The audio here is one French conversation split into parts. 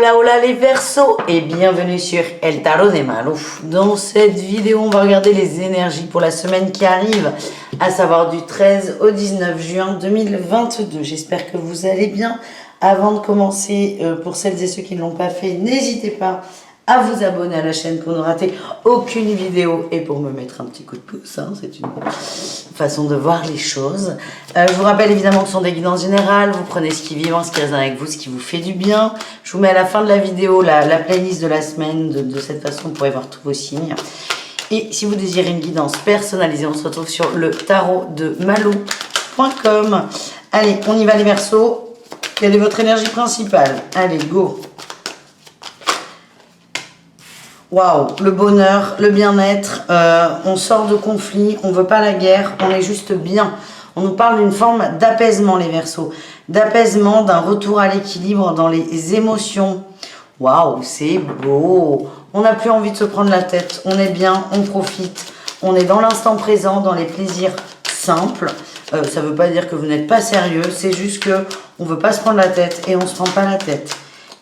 Hola hola les Verseaux et bienvenue sur El Tarot des Malous. Dans cette vidéo on va regarder les énergies pour la semaine qui arrive, à savoir du 13 au 19 juin 2022. J'espère que vous allez bien. Avant de commencer, pour celles et ceux qui ne l'ont pas fait, n'hésitez pas à vous abonner à la chaîne pour ne rater aucune vidéo et pour me mettre un petit coup de pouce, hein, c'est une façon de voir les choses. Je vous rappelle évidemment que ce sont des guidances générales, vous prenez ce qui vivant, ce qui résonne avec vous, ce qui vous fait du bien. Je vous mets à la fin de la vidéo la playlist de la semaine, de cette façon vous pourrez voir tous vos signes. Et si vous désirez une guidance personnalisée, on se retrouve sur le tarot de malou.com. Allez, on y va les Verseaux. Quelle est votre énergie principale? Allez, go! Waouh, le bonheur, le bien-être, on sort de conflit, on ne veut pas la guerre, on est juste bien. On nous parle d'une forme d'apaisement les Verseaux, d'apaisement, d'un retour à l'équilibre dans les émotions. Waouh, c'est beau. On n'a plus envie de se prendre la tête, on est bien, on profite, on est dans l'instant présent, dans les plaisirs simples. Ça ne veut pas dire que vous n'êtes pas sérieux, c'est juste qu'on ne veut pas se prendre la tête et on ne se prend pas la tête.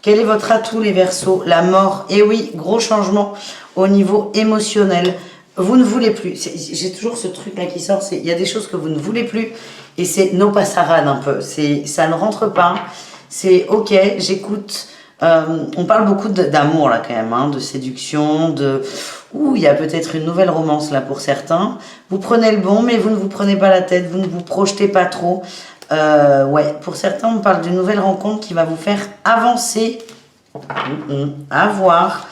Quel est votre atout les Verseaux? La mort. Et oui, gros changement au niveau émotionnel. Vous ne voulez plus. J'ai toujours ce truc là qui sort. Il y a des choses que vous ne voulez plus. Et c'est no passarade un peu. Ça ne rentre pas. C'est ok, j'écoute. On parle beaucoup d'amour là quand même. Hein, de séduction. Ouh, il y a peut-être une nouvelle romance là pour certains. Vous prenez le bon mais vous ne vous prenez pas la tête. Vous ne vous projetez pas trop. Ouais, pour certains, on parle d'une nouvelle rencontre qui va vous faire avancer, à voir.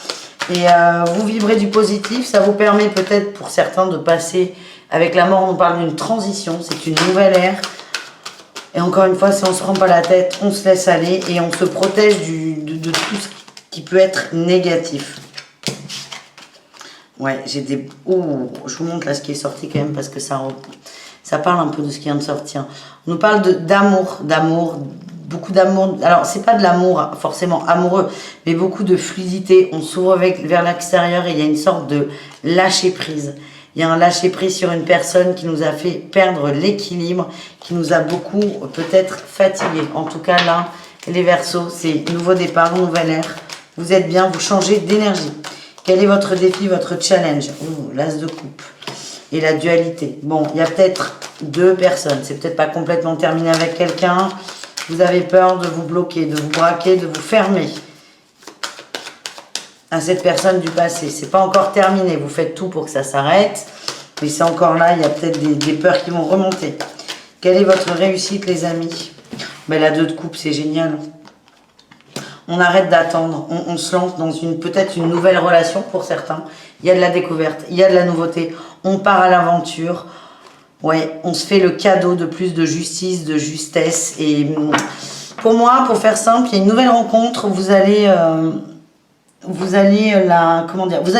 Et vous vibrez du positif, ça vous permet peut-être pour certains de passer, avec la mort, on parle d'une transition, c'est une nouvelle ère. Et encore une fois, si on ne se prend pas la tête, on se laisse aller et on se protège de tout ce qui peut être négatif. Ouais, j'ai des... Ouh, je vous montre là ce qui est sorti quand même parce que ça parle un peu de ce qui vient de sortir. On nous parle d'amour, beaucoup d'amour. Alors, c'est pas de l'amour forcément amoureux, mais beaucoup de fluidité. On s'ouvre vers l'extérieur et il y a une sorte de lâcher prise. Il y a un lâcher prise sur une personne qui nous a fait perdre l'équilibre, qui nous a beaucoup peut-être fatigués. En tout cas, là, les Verseaux, c'est nouveau départ, nouvelle ère. Vous êtes bien, vous changez d'énergie. Quel est votre défi, votre challenge? Ouh, l'as de coupe. Et la dualité. Bon, il y a peut-être deux personnes. C'est peut-être pas complètement terminé avec quelqu'un. Vous avez peur de vous bloquer, de vous braquer, de vous fermer à cette personne du passé. C'est pas encore terminé. Vous faites tout pour que ça s'arrête. Mais c'est encore là. Il y a peut-être des peurs qui vont remonter. Quelle est votre réussite, les amis? Ben, la 2 de coupe, c'est génial. On arrête d'attendre. On se lance dans peut-être une nouvelle relation pour certains. Il y a de la découverte. Il y a de la nouveauté. On part à l'aventure, ouais, on se fait le cadeau de plus de justice, de justesse. Et pour moi, pour faire simple, il y a une nouvelle rencontre, vous allez vous allez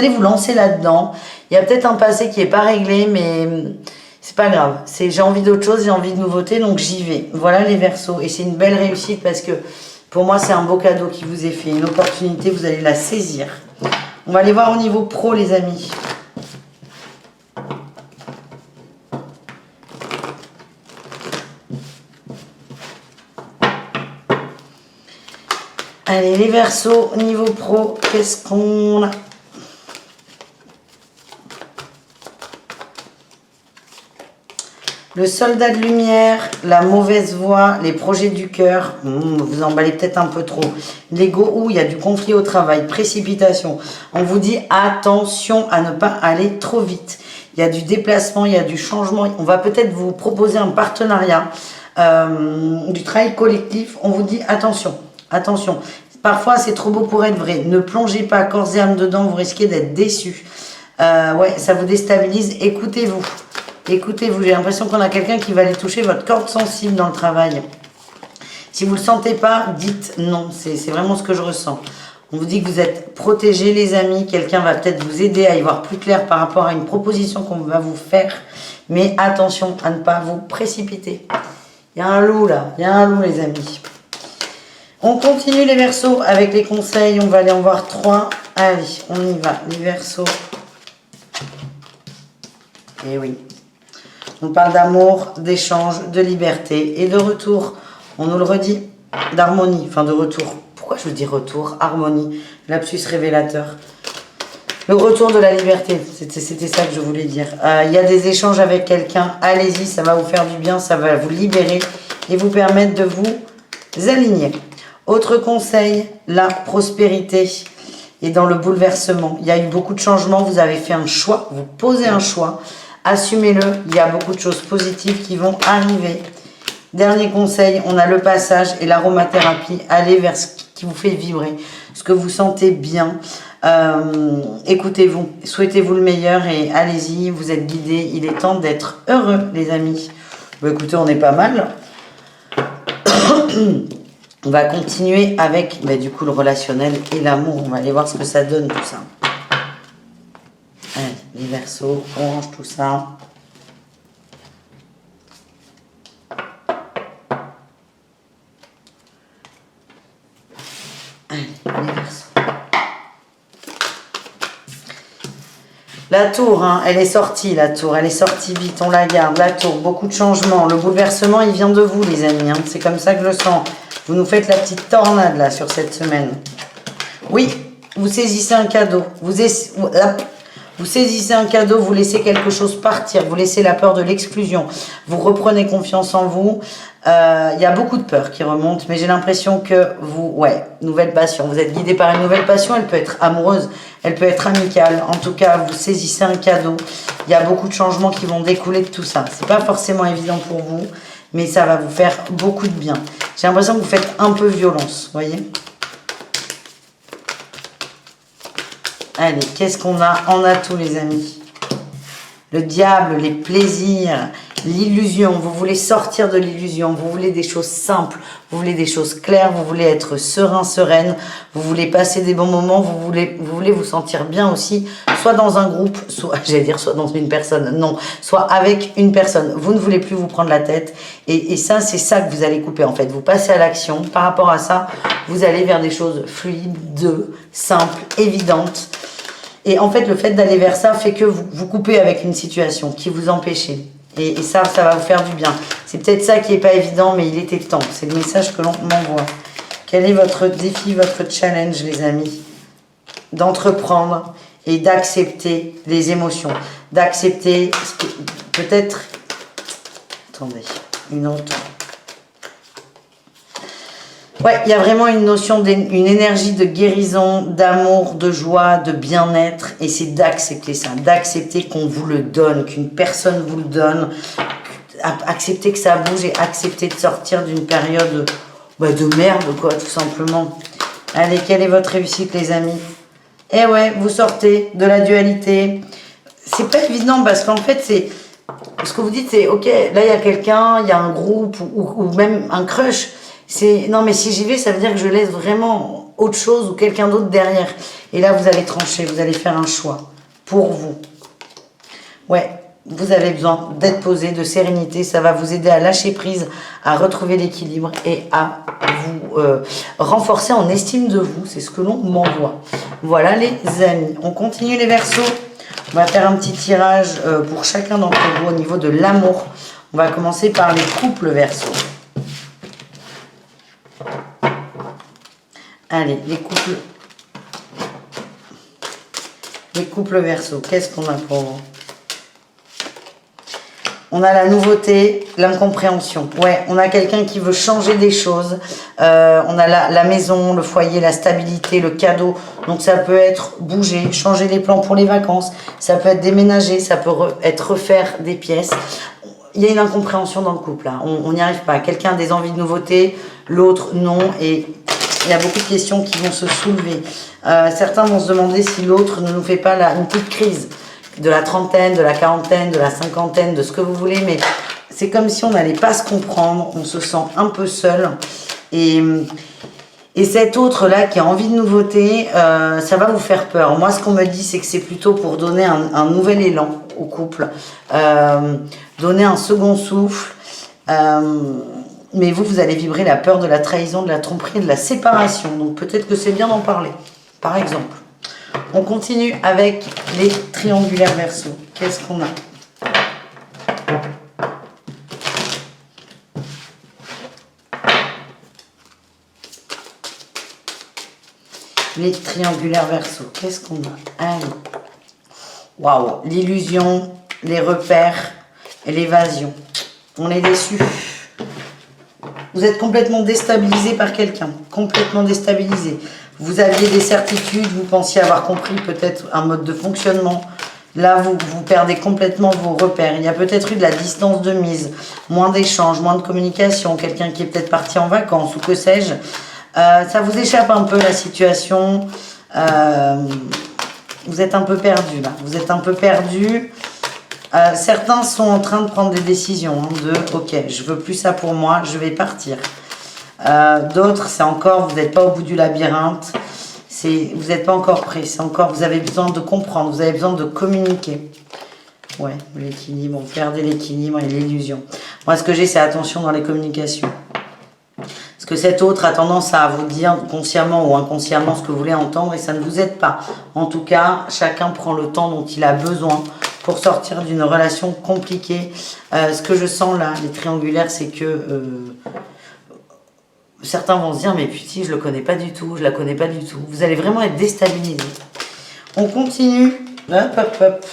vous lancer là-dedans. Il y a peut-être un passé qui n'est pas réglé, mais c'est pas grave. J'ai envie d'autre chose, j'ai envie de nouveauté, donc j'y vais. Voilà les Verseaux. Et c'est une belle réussite parce que pour moi, c'est un beau cadeau qui vous est fait. Une opportunité, vous allez la saisir. On va aller voir au niveau pro, les amis. Allez, les Verseaux, niveau pro, qu'est-ce qu'on a? Le soldat de lumière, la mauvaise voix, les projets du cœur, vous emballez peut-être un peu trop. L'ego, il y a du conflit au travail, précipitation. On vous dit attention à ne pas aller trop vite. Il y a du déplacement, il y a du changement. On va peut-être vous proposer un partenariat, du travail collectif. On vous dit attention. Attention, parfois c'est trop beau pour être vrai. Ne plongez pas corps et âme dedans, vous risquez d'être déçus. Ouais, ça vous déstabilise. Écoutez-vous. Écoutez-vous. J'ai l'impression qu'on a quelqu'un qui va aller toucher votre corde sensible dans le travail. Si vous ne le sentez pas, dites non. C'est vraiment ce que je ressens. On vous dit que vous êtes protégés, les amis. Quelqu'un va peut-être vous aider à y voir plus clair par rapport à une proposition qu'on va vous faire. Mais attention à ne pas vous précipiter. Il y a un loup là. Il y a un loup, les amis. On continue les Verseaux avec les conseils. On va aller en voir 3. Allez, on y va. Les Verseaux. Et oui. On parle d'amour, d'échange, de liberté et de retour. On nous le redit, d'harmonie, enfin de retour. Pourquoi je vous dis retour? Harmonie, lapsus révélateur. Le retour de la liberté, c'était ça que je voulais dire. Il y a des échanges avec quelqu'un, allez-y, ça va vous faire du bien, ça va vous libérer et vous permettre de vous aligner. Autre conseil, la prospérité est dans le bouleversement. Il y a eu beaucoup de changements, vous avez fait un choix, vous posez un choix, assumez-le, il y a beaucoup de choses positives qui vont arriver. Dernier conseil, on a le passage et l'aromathérapie, allez vers ce qui vous fait vibrer, ce que vous sentez bien. Écoutez-vous, souhaitez-vous le meilleur et allez-y, vous êtes guidés, il est temps d'être heureux les amis. Bon, écoutez, on est pas mal. On va continuer avec du coup le relationnel et l'amour, on va aller voir ce que ça donne tout ça. Allez, les Verseaux, on range tout ça. Allez, les Verseaux. La tour, hein, elle est sortie, la tour, elle est sortie vite, on la garde, la tour, beaucoup de changements. Le bouleversement, il vient de vous, les amis, hein, c'est comme ça que je le sens. Vous nous faites la petite tornade, là, sur cette semaine. Oui, vous saisissez un cadeau, vous saisissez un cadeau, vous laissez quelque chose partir, vous laissez la peur de l'exclusion, vous reprenez confiance en vous. Il y a beaucoup de peur qui remonte, mais j'ai l'impression que nouvelle passion, vous êtes guidé par une nouvelle passion, elle peut être amoureuse, elle peut être amicale, en tout cas, vous saisissez un cadeau. Il y a beaucoup de changements qui vont découler de tout ça. C'est pas forcément évident pour vous, mais ça va vous faire beaucoup de bien. J'ai l'impression que vous faites un peu violence, vous voyez ? Allez, qu'est-ce qu'on a en atout, les amis? Le diable, les plaisirs, l'illusion. Vous voulez sortir de l'illusion. Vous voulez des choses simples. Vous voulez des choses claires. Vous voulez être serein, sereine. Vous voulez passer des bons moments. Vous voulez vous sentir bien aussi. Soit dans un groupe, soit dans une personne. Non, soit avec une personne. Vous ne voulez plus vous prendre la tête. Et ça, c'est ça que vous allez couper, en fait. Vous passez à l'action. Par rapport à ça, vous allez vers des choses fluides, simples, évidentes. Et en fait, le fait d'aller vers ça fait que vous coupez avec une situation qui vous empêchait. Et ça va vous faire du bien. C'est peut-être ça qui n'est pas évident, mais il était temps. C'est le message que l'on m'envoie. Quel est votre défi, votre challenge, les amis? D'entreprendre et d'accepter les émotions. D'accepter peut-être... Attendez, une autre... Ouais, il y a vraiment une notion, une énergie de guérison, d'amour, de joie, de bien-être. Et c'est d'accepter ça, d'accepter qu'on vous le donne, qu'une personne vous le donne. Accepter que ça bouge et accepter de sortir d'une période de merde, quoi, tout simplement. Allez, quelle est votre réussite, les amis? Eh ouais, vous sortez de la dualité. C'est pas évident parce qu'en fait, c'est... Ce que vous dites, c'est, ok, là, il y a quelqu'un, il y a un groupe ou même un crush. Non, mais si j'y vais, ça veut dire que je laisse vraiment autre chose ou quelqu'un d'autre derrière. Et là, vous allez trancher, vous allez faire un choix pour vous. Ouais, vous avez besoin d'être posé, de sérénité. Ça va vous aider à lâcher prise, à retrouver l'équilibre et à vous renforcer en estime de vous. C'est ce que l'on m'envoie. Voilà, les amis. On continue les Verseaux. On va faire un petit tirage pour chacun d'entre vous au niveau de l'amour. On va commencer par les couples Verseaux. Allez, les couples Verseaux, qu'est-ce qu'on a pour vous? On a la nouveauté, l'incompréhension. Ouais, on a quelqu'un qui veut changer des choses. On a la maison, le foyer, la stabilité, le cadeau. Donc ça peut être bouger, changer les plans pour les vacances. Ça peut être déménager, ça peut être refaire des pièces. Il y a une incompréhension dans le couple, là. On n'y arrive pas. Quelqu'un a des envies de nouveauté, l'autre non. Et il y a beaucoup de questions qui vont se soulever. Certains vont se demander si l'autre ne nous fait pas une petite crise de la trentaine, de la quarantaine, de la cinquantaine, de ce que vous voulez. Mais c'est comme si on n'allait pas se comprendre. On se sent un peu seul. Et cet autre-là qui a envie de nouveauté, ça va vous faire peur. Moi, ce qu'on me dit, c'est que c'est plutôt pour donner un nouvel élan au couple. Donner un second souffle. Mais vous allez vibrer la peur de la trahison, de la tromperie, de la séparation. Donc peut-être que c'est bien d'en parler, par exemple. On continue avec les triangulaires Verseaux. Qu'est-ce qu'on a? les triangulaires Verseau. Qu'est-ce qu'on a? Allez. Waouh, l'illusion, les repères et l'évasion. On est déçu. Vous êtes complètement déstabilisé par quelqu'un. Complètement déstabilisé. Vous aviez des certitudes, vous pensiez avoir compris peut-être un mode de fonctionnement. Là, vous perdez complètement vos repères. Il y a peut-être eu de la distance de mise, moins d'échanges, moins de communication, quelqu'un qui est peut-être parti en vacances ou que sais-je. Ça vous échappe un peu la situation. Vous êtes un peu perdu là. Vous êtes un peu perdu. Certains sont en train de prendre des décisions. Ok, je veux plus ça pour moi, je vais partir. D'autres, c'est encore, vous n'êtes pas au bout du labyrinthe. Vous n'êtes pas encore prêt. C'est encore, vous avez besoin de comprendre. Vous avez besoin de communiquer. Ouais, l'équilibre. Vous perdez l'équilibre et l'illusion. Moi, ce que j'ai, c'est attention dans les communications. Parce que cet autre a tendance à vous dire consciemment ou inconsciemment ce que vous voulez entendre et ça ne vous aide pas. En tout cas, chacun prend le temps dont il a besoin pour sortir d'une relation compliquée. Ce que je sens là, les triangulaires, c'est que certains vont se dire, mais putain, je le connais pas du tout, je la connais pas du tout. Vous allez vraiment être déstabilisé. On continue. Hop, hop, hop.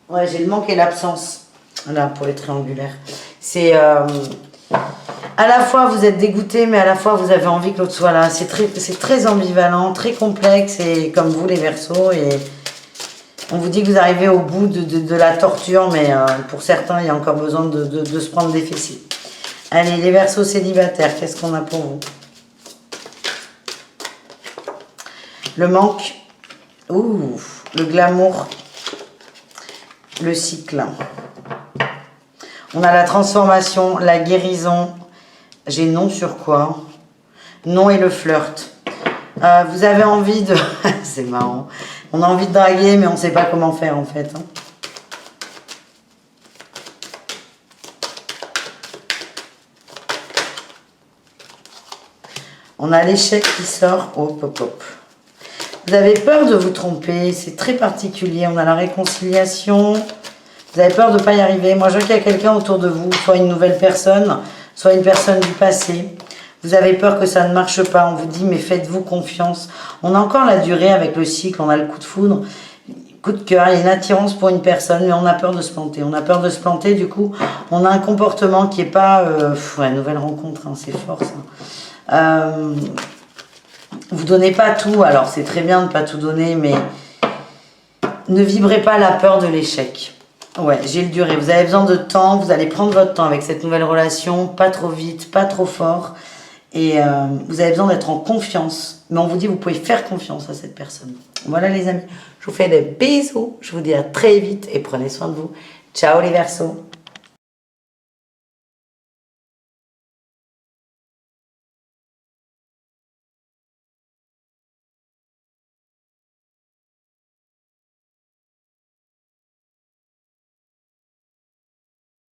Ouais, j'ai le manque et l'absence. Là, pour les triangulaires. C'est... à la fois, vous êtes dégoûté, mais à la fois, vous avez envie que l'autre soit là. C'est très ambivalent, très complexe, et comme vous, les Verseaux, et on vous dit que vous arrivez au bout de la torture, mais pour certains, il y a encore besoin de se prendre des fessiers. Allez, les Verseaux célibataires, qu'est-ce qu'on a pour vous? Le manque, ouh, le glamour, le cycle. On a la transformation, la guérison. J'ai non sur quoi? Non et le flirt. Vous avez envie de... C'est marrant. On a envie de draguer, mais on ne sait pas comment faire en fait. On a l'échec qui sort. Hop, hop, hop. Vous avez peur de vous tromper. C'est très particulier. On a la réconciliation. Vous avez peur de ne pas y arriver. Moi, je vois qu'il y a quelqu'un autour de vous, soit une nouvelle personne, soit une personne du passé. Vous avez peur que ça ne marche pas. On vous dit, mais faites-vous confiance. On a encore la durée avec le cycle. On a le coup de foudre, coup de cœur. Il y a une attirance pour une personne, mais on a peur de se planter. On a peur de se planter. Du coup, on a un comportement qui n'est pas... ouais, nouvelle rencontre, hein, c'est fort ça. Vous donnez pas tout. Alors, c'est très bien de ne pas tout donner, mais ne vibrez pas la peur de l'échec. Ouais, j'ai le durée. Vous avez besoin de temps. Vous allez prendre votre temps avec cette nouvelle relation. Pas trop vite, pas trop fort. Et vous avez besoin d'être en confiance. Mais on vous dit, vous pouvez faire confiance à cette personne. Voilà les amis. Je vous fais des bisous. Je vous dis à très vite et prenez soin de vous. Ciao les Verseaux.